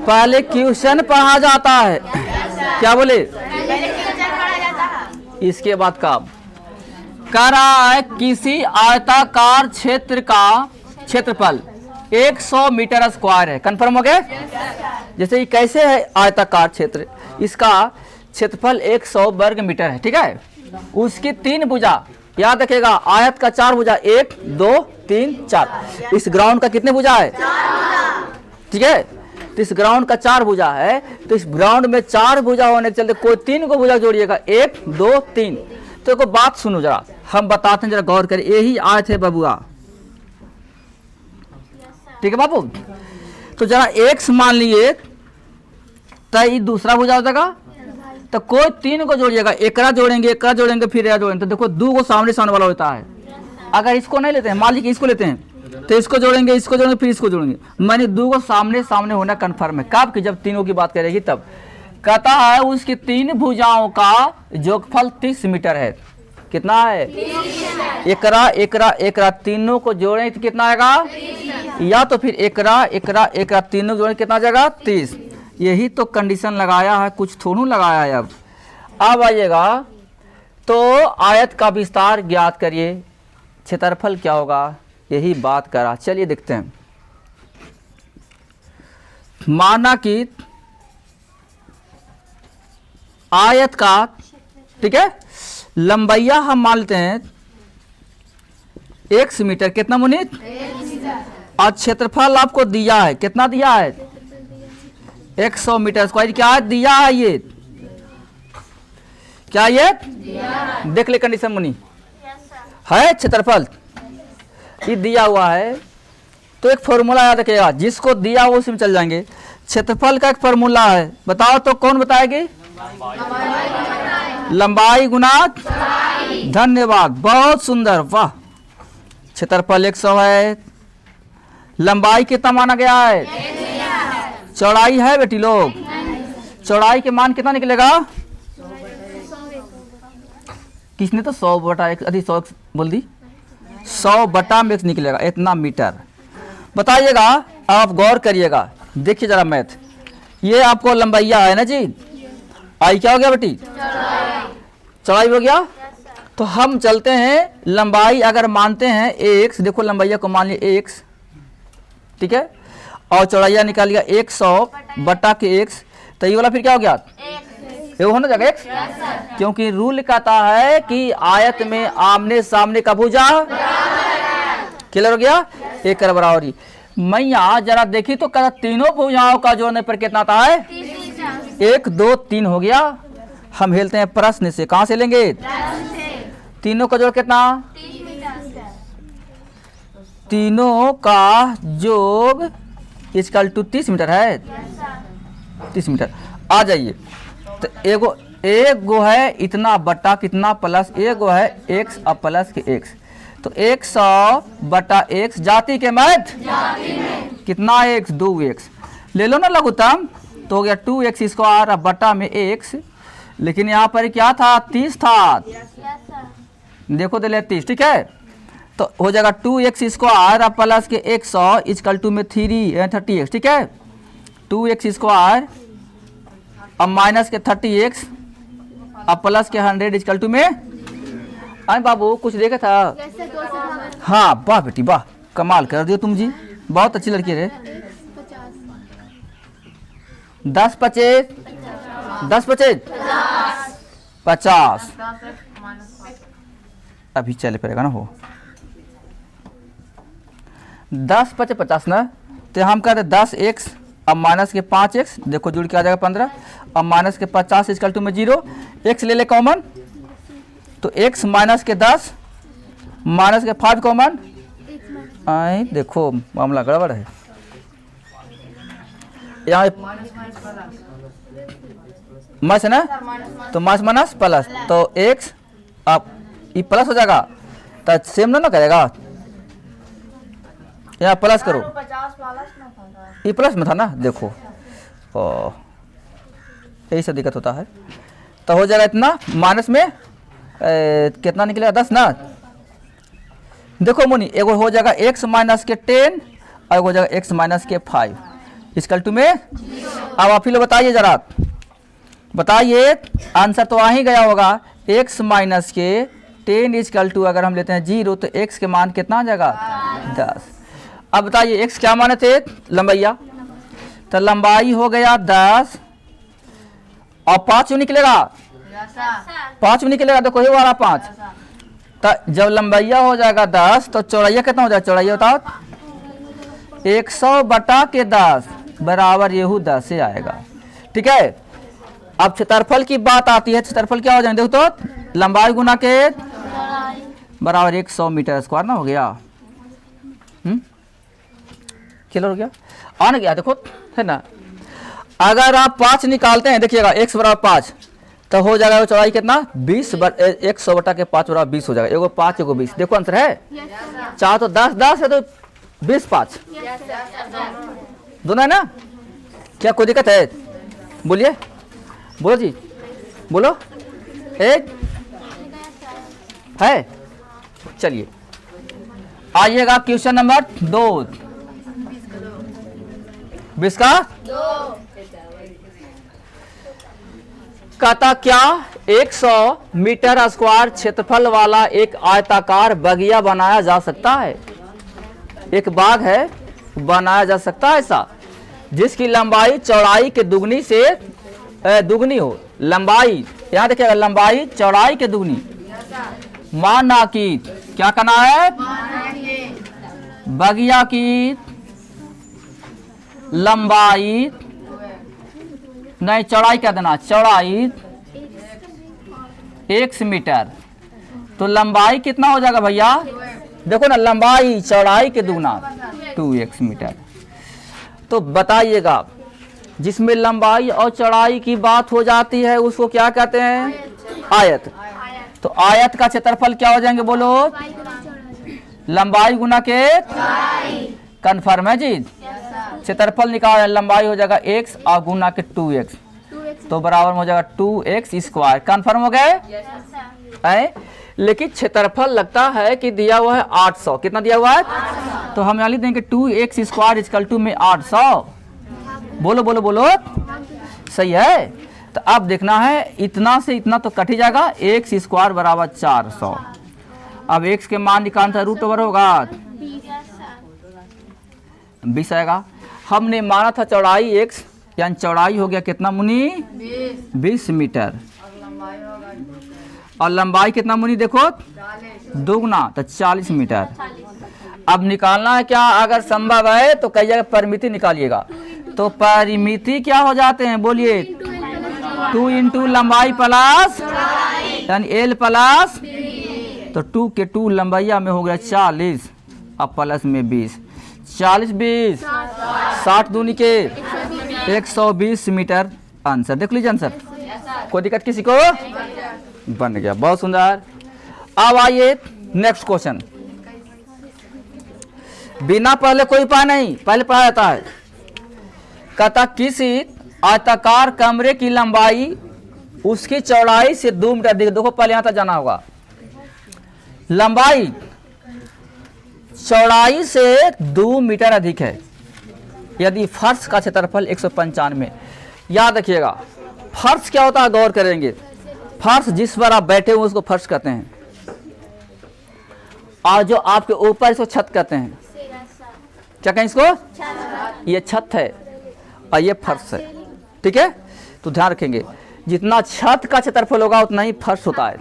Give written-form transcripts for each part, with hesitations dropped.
पहले क्वेश्चन पढ़ा जाता है। क्या बोले? इसके बाद काम कर रहा है। किसी आयताकार क्षेत्र का क्षेत्रफल 100 मीटर स्क्वायर है। कंफर्म हो गया? जैसे ये कैसे है आयताकार क्षेत्र, इसका क्षेत्रफल 100 वर्ग मीटर है। ठीक है, उसकी 3 भुजा याद रखेगा। आयत का 4 भुजा, 1 2 3 4। इस ग्राउंड का कितने भुजा है? ठीक है, तो इस ग्राउंड का 4 भुजा है, तो इस ग्राउंड में 4 भुजा होने के चलते कोई 3 को भुजा जोड़िएगा, 1 2 3। तो एक बात सुनो जरा, हम बताते हैं, जरा गौर करें। यही आयत है बबुआ। ठीक है बाबू, तो जरा x मान लिए, तो ये दूसरा भुजा हो जाएगा। तो कोई 3 को जोड़िएगा, एकरा जोड़ेंगे, एकरा जोड़ेंगे, फिर यह जोड़ेंगे। तो देखो 2 को सामने सामने वाला होता है। अगर इसको नहीं लेते हैं, मान लीजिए इसको लेते हैं, तो इसको जोड़ेंगे, इसको जोड़ेंगे, फिर इसको जोड़ेंगे। मैंने 2 को सामने सामने होना कन्फर्म है। कब कि जब तीनों की बात करेगी तब। कहता है उसकी 3 भुजाओं का योगफल 30 मीटर है। कितना है? एकरा एकरा एकरा तीनों को जोड़ें तो कितना आएगा? या तो फिर एकरा एकरा एकरा तीनों जोड़ें कितना आ जाएगा? 30। यही तो कंडीशन लगाया है, कुछ थोड़ा लगाया है। अब आइएगा तो आयत का विस्तार ज्ञात करिए, क्षेत्रफल क्या होगा, यही बात करा। चलिए देखते हैं। माना कि आयत का, ठीक है, लंबाइया हम मान लेते हैं 1 मीटर। कितना मुनीत? और क्षेत्रफल आपको दिया है, कितना दिया है? 100 मीटर स्क्वायर। क्या दिया है? ये क्या ये देख ले कंडीशन मुनी है। क्षेत्रफल ये दिया हुआ है, तो एक फॉर्मूला याद रखिएगा, जिसको दिया हुआ उसी में चल जाएंगे। क्षेत्रफल का एक फॉर्मूला है, बताओ तो कौन बताएगी? लंबाई गुना। धन्यवाद, बहुत सुंदर, वाह। क्षेत्रफल 100 है, लंबाई कितना माना गया है? चौड़ाई है बेटी लोग, चौड़ाई के मान कितना निकलेगा? किसने तो 100 बटा 1 अधिक 100 बोल दी, 100 बटा में 1 निकलेगा, इतना मीटर। बताइएगा, आप गौर करिएगा, देखिए जरा मैथ। ये आपको लंबाइया है ना जी, आई क्या हो गया बेटी? चौड़ाई हो गया। तो हम चलते हैं, लंबाई अगर मानते हैं x, देखो लंबाइया को मान लिया x, ठीक है, और चौड़ाइया निकाल लिया 100 बटा के x, तो ये वाला फिर क्या हो गया? ये होना जाएगा x, क्योंकि रूल कहता है कि आयत में आमने सामने का भुजा क्लियर हो गया, एक बराबरी। मैया जरा देखी तो कहता तीनों भुजाओं का जोड़ने पर कितना आता है? 1 2 3 हो गया। हम हेलते हैं प्रश्न से, कहां से लेंगे? तीनों का जोड़ कितना? तीनों का जोड़ इक्वल टू 30 मीटर है। 30 मीटर आ जाइए। तो एगो है इतना बटा कितना प्लस, एगो है x और प्लस के x, तो 100 बटा x जाति के मैथ कितना x? 2x ले लो ना लघुत्तम, तो हो गया 2x स्क्वायर बटा में x। लेकिन यहाँ पर क्या था? 30 था। देखो तो 30, ठीक है, तो हो जाएगा 2x स्क्वायर प्लस के 100 इक्वल टू में 30x, ठीक है, 2x स्क्वायर अब माइनस के 30x अब प्लस के 100 इक्वल टू में। अरे बाबू कुछ देखा था? हाँ वाह बेटी वाह, कमाल कर दियो तुम जी, बहुत अच्छी लड़की है। 10 25 10 25 50 अभी चले पड़ेगा ना, हो 10 25 50 ना, तो हम कहते 10x अब माइनस के 5x, देखो जुड़ के आ जाएगा 15, अब माइनस के 50 इक्वल टू में 0, x ले ले कॉमन, तो x माइनस के 10 माइनस के 5 कॉमन। आई देखो मामला गड़बड़ है यहाँ, माइनस है ना, तो माइनस माइनस प्लस, तो x अब ये प्लस हो जाएगा, तो सेम ना करेगा, यहाँ प्लस करो, ये प्लस में था ना, देखो यही सब दिक्कत होता है। तो हो जाएगा इतना, माइनस में कितना निकलेगा? 10 ना। देखो मुनी, एगो हो जाएगा x माइनस के 10 और एगो हो जाएगा x माइनस के 5, इक्वल टू में। अब आप ही लोग बताइए जरा, बताइए आंसर तो आ ही गया होगा। x माइनस के 10 इक्वल टू अगर हम लेते हैं 0 तो x के मान कितना आ जाएगा 10। अब बताइए x क्या माने थे लंबाइया, तो लंबाई हो गया 10 और 5 निकलेगा, 5 निकलेगा, देखो ये वाला 5। तो जब लंबाइया हो जाएगा 10 तो चौड़ाइया कितना हो जाएगा, चौड़ाइया बताओ 100 बटा के 10 बराबर येहू 10 से आएगा। ठीक है, अब क्षेत्रफल की बात आती है, क्षेत्रफल क्या हो जाएगा देखो तो लंबाई गुना के बराबर 100 मीटर स्क्वायर ना हो गया। क्लियर हो गया, आ गया देखो है ना। अगर आप 5 निकालते हैं देखिएगा x बराबर 5 तो हो जाएगा चौड़ाई कितना 20 100 बटा के 5 बराबर 20 हो जाएगा। एगो 5 एगो 20, देखो आंसर है। चाहे तो 10 10 है तो 20 5 दोनों है ना। क्या कोई दिक्कत है, बोलिए, बोलो जी, बोलो। एक है, चलिए आइएगा क्वेश्चन नंबर 2, 20 का कहता क्या 100 मीटर स्क्वायर क्षेत्रफल वाला एक आयताकार बगिया बनाया जा सकता है। एक बाग है बनाया जा सकता है ऐसा जिसकी लंबाई चौड़ाई के दुगनी से दुगनी हो। लंबाई यहाँ देखिएगा, लंबाई चौड़ाई के दुगनी। माना कि क्या करना है, बगिया की लंबाई नहीं चौड़ाई क्या देना, चौड़ाई 1 मीटर। तो लंबाई कितना हो जाएगा भैया, देखो ना लंबाई चौड़ाई के दुगना 2x मीटर। तो बताइएगा जिसमें लंबाई और चौड़ाई की बात हो जाती है उसको क्या कहते हैं, आयत। तो आयत का क्षेत्रफल क्या हो जाएंगे बोलो, लंबाई गुना के, कन्फर्म है जी। क्षेत्रफल निकाल, लंबाई हो जाएगा x और गुना के 2x तो बराबर हो जाएगा 2x स्क्वायर। कन्फर्म हो गए। लेकिन क्षेत्रफल लगता है कि दिया हुआ है 800, कितना दिया हुआ है, तो हम यहाँ लिख देंगे 2x स्क्वायर इक्वल टू में 800। बोलो बोलो बोलो, सही है। तो अब देखना है इतना से इतना तो कट ही जाएगा, x स्क्वायर बराबर 400। अब x के मान निकालना रूट ओवर होगा 20 आएगा। हमने माना था चौड़ाई x, यानी चौड़ाई हो गया कितना मुनि 20 मीटर और लंबाई कितना मुनि देखो दोगुना तो 40 मीटर। अब निकालना है क्या, अगर संभव है तो कहिएगा परिमिति निकालिएगा। तो परिमिति क्या हो जाते हैं बोलिए, 2 इंटू लंबाई प्लस यानी l प्लस, तो 2 के 2 लंबाइया में हो गया 40 अब प्लस में 20, 40 20 60 दूनी के 120 मीटर। आंसर देख लीजिए, आंसर कोई दिक्कत किसी को, बन गया, बहुत सुंदर। अब आइए नेक्स्ट क्वेश्चन, बिना पहले कोई उपाय नहीं, पहले पढ़ा जाता है। कहता किसी आयताकार कमरे की लंबाई उसकी चौड़ाई से 2 मीटर अधिक। देखो पहले यहां तक जाना होगा, लंबाई चौड़ाई से 2 मीटर अधिक है यदि फर्श का क्षेत्रफल 195। याद रखिएगा फर्श क्या होता है, गौर करेंगे। फर्श जिस पर आप बैठे हो उसको फर्श कहते हैं, और जो आपके ऊपर इसको छत कहते हैं। क्या कहें इसको, ये छत है और ये फर्श है। ठीक है, तो ध्यान रखेंगे जितना छत का क्षेत्रफल होगा उतना ही फर्श होता है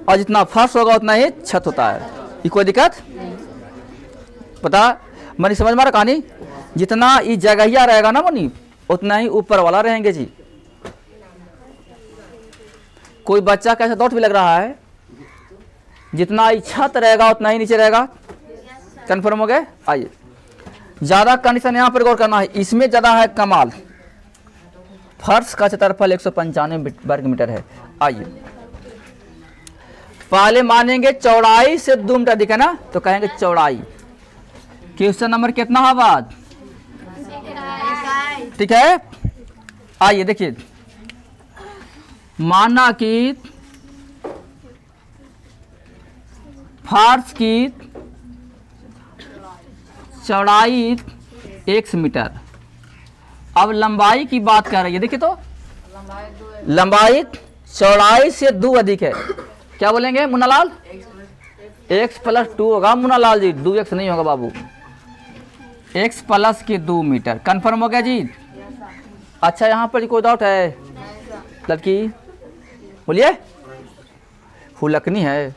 और जितना फर्श होगा उतना ही छत होता है। ये कोई दिक्कत पता मनी, समझ में कहानी। जितना ये जगहिया रहेगा ना मनी उतना ही ऊपर वाला रहेंगे जी। कोई बच्चा कैसे डाउट भी लग रहा है, जितना ही छत रहेगा उतना ही नीचे रहेगा। कन्फर्म हो गए। आइए ज्यादा कंडीशन यहाँ पर गौर करना है, इसमें ज्यादा है कमाल। फर्श का क्षेत्रफल 195 वर्ग मीटर है। आइए पहले मानेंगे चौड़ाई से 2 मीटर अधिक है ना, तो कहेंगे चौड़ाई। क्वेश्चन नंबर कितना है बाद, ठीक है। आइए देखिए, माना कि फर्श की चौड़ाई 1 मीटर अब लंबाई की बात कर रही है, देखिए तो लंबाई चौड़ाई से 2 अधिक है, क्या बोलेंगे मुन्नालाल? x प्लस 2 होगा मुन्नालाल जी, 2x नहीं होगा बाबू, x प्लस के 2 मीटर। कंफर्म हो गया जी? अच्छा यहाँ पर कोई डाउट है लड़की? बोलिए, हुलकनी है,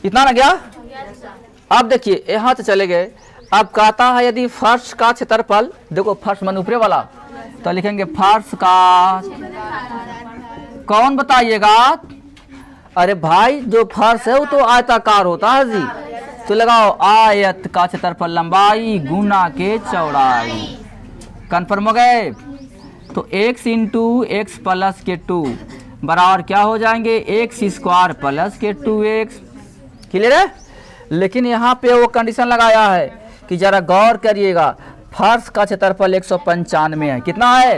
इतना ना गया। अब देखिए यहाँ से चले गए। अब कहता है यदि फर्श का क्षेत्रफल, देखो फर्श मन ऊपरे वाला, तो लिखेंगे फर्श का, कौन बताइएगा? अरे भाई जो फर्श है वो तो आयताकार होता है जी, तो लगाओ आयत का क्षेत्रफल लंबाई गुना के चौड़ाई। कन्फर्म हो गए? तो x इंटू एक्स प्लस के 2 बराबर क्या हो जाएंगे? x स्क्वायर प्लस के 2x। क्लियर है? लेकिन यहाँ पे वो कंडीशन लगाया है कि जरा गौर करिएगा, फर्श का क्षेत्रफल 195 है, कितना है?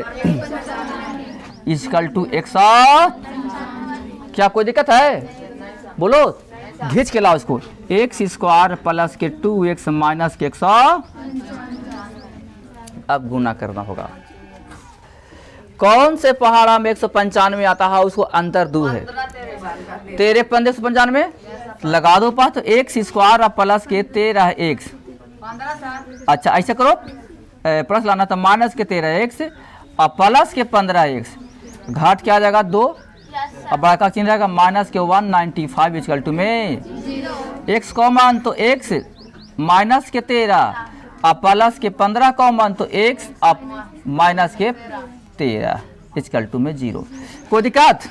Equal to 100। क्या कोई दिक्कत है? बोलो, खींच के लाओ इसको, x स्क्वायर प्लस के 2x माइनस के 100। अब गुना करना होगा। कौन से पहाड़ा में 195 आता है? उसको अंतर 2 है, 13 लगा दो पास, तो एक्स स्क्वायर प्लस के 13x। अच्छा ऐसा करो, प्लस लाना था, माइनस के 13x और प्लस के 15x, घाट क्या आ जाएगा? 2 और बड़ा चिन्ह रहेगा माइनस के 195 इक्वल टू में x कॉमन, तो x माइनस के 13 और प्लस के 15 कॉमन, तो x और माइनस के 13 इक्वल टू में 0। कोई दिक्कत?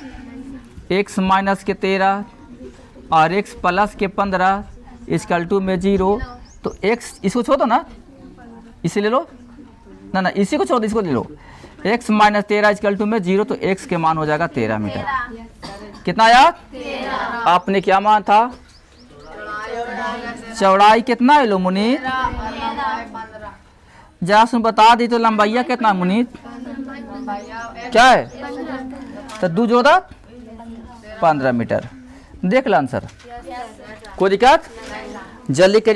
x माइनस के 13 और x प्लस के 15 इक्वल टू में 0। तो x इसको छोड़ दो ना, इसे ले लो ना, ना इसी को छोड़ दो, इसको ले लो। x माइनस 13 इक्वल टू में 0, तो x के मान हो जाएगा 13 मीटर। कितना आया? आपने क्या मान था? चौड़ाई कितना है लो मुनीत? जरा सुन बता दी तो लंबाइया कितना मुनीत? क्या है? तो 2 जोड़ा 15 मीटर। देख लो आंसर। कोई दिक्कत? जल्दी करिए।